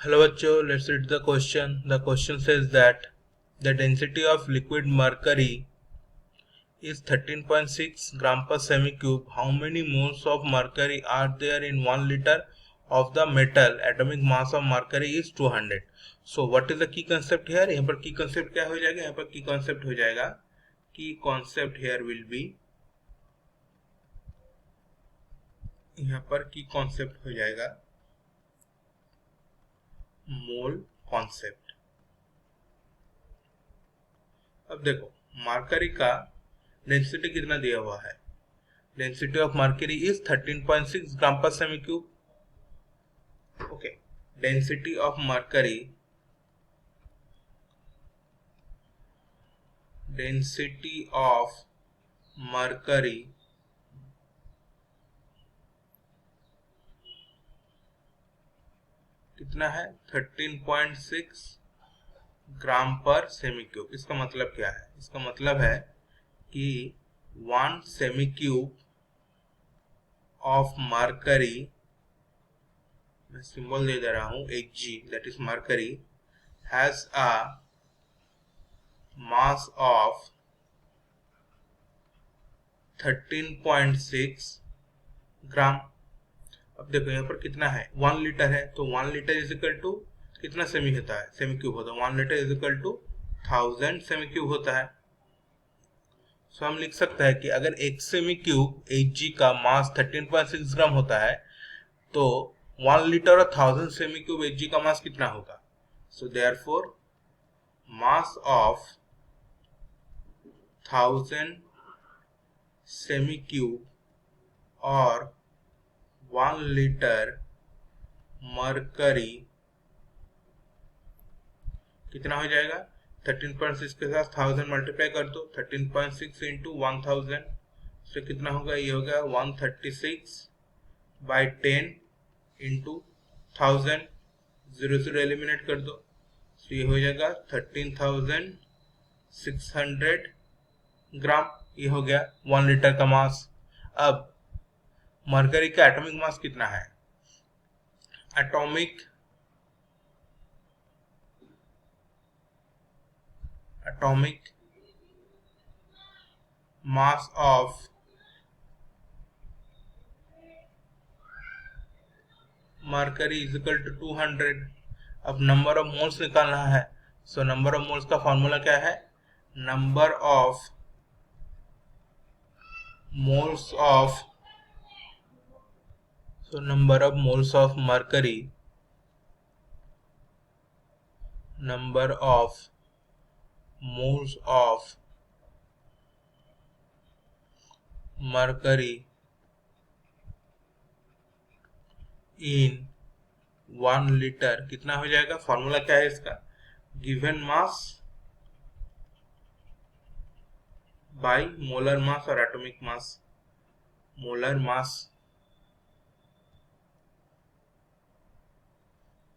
Hello बच्चों, let's read the question. The question says that the density of liquid mercury is 13.6 gram per semi-cube. How many moles of mercury are there in 1 liter of the metal? Atomic mass of mercury is 200. So what is the key concept here? यहाँ पर key concept क्या हो जाएगा? यहाँ पर key concept हो जाएगा, key concept here will be, यहाँ पर key concept हो जाएगा मोल कॉन्सेप्ट. अब देखो मरकरी का डेंसिटी कितना दिया हुआ है. डेंसिटी ऑफ मरकरी इज 13.6 ग्राम पर semi cube. Okay, density of mercury, density of mercury कितना है? 13.6 ग्राम पर सेमी क्यूब. इसका मतलब क्या है? इसका मतलब है कि 1 सेमी क्यूब ऑफ मरकरी, मैं सिंबल दे रहा हूं Hg, that is mercury, has a mass of 13.6 ग्राम. अब देखो यहाँ पर कितना है? 1 लीटर है, तो 1 लीटर इज इक्वल टू कितना सेमी होता है? सेमी क्यूब होता है. 1 litre is equal to 1000 cm cube होता है. सो हम लिख सकते हैं कि अगर एक सेमी क्यूब Hg का मास 13.6 ग्राम होता है तो 1 लीटर और 1000 सेमी क्यूब Hg का मास कितना होगा? So therefore mass of 1000 cm cube और 1 लीटर मरकरी कितना हो जाएगा? 13.6 के साथ 1000 मल्टीप्लाई कर दो. 13.6 इंटू 1000 से कितना होगा? ये होगा 136 बाई 10 इंटू 1000. 0 एलिमिनेट कर दो, तो ये हो जाएगा 13,600 ग्राम. ये हो गया 1 लीटर का मास. अब मरकरी का एटॉमिक मास कितना है? Atomic mass of mercury is equal to 200. अब नंबर ऑफ मोल्स निकालना है. सो नंबर ऑफ मोल्स का फॉर्मूला क्या है? Number of moles of mercury, number of moles of mercury in 1 litre कितना हो जाएगा? फॉर्मूला क्या है इसका? Given mass by molar mass और atomic mass. Molar mass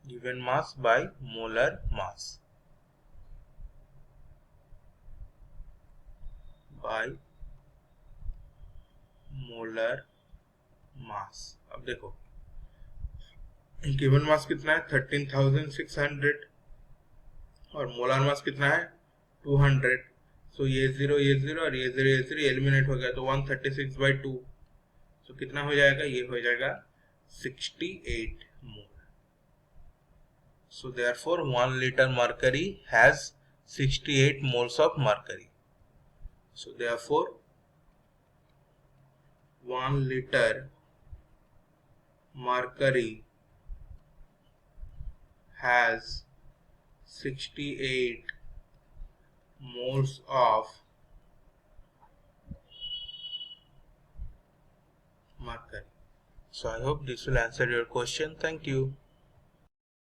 given mass by molar mass by molar mass. अब देखो गिवन मास कितना है? 13,600 और मोलर मास कितना है? 200. सो ये 0 और ये 0 एलिमिनेट हो गया, तो 136 बाई 2. सो कितना हो जाएगा? ये हो जाएगा 68 मोल. So therefore 1 liter mercury has 68 moles of mercury. So therefore 1 liter mercury has 68 moles of mercury. So I hope this will answer your question. Thank you.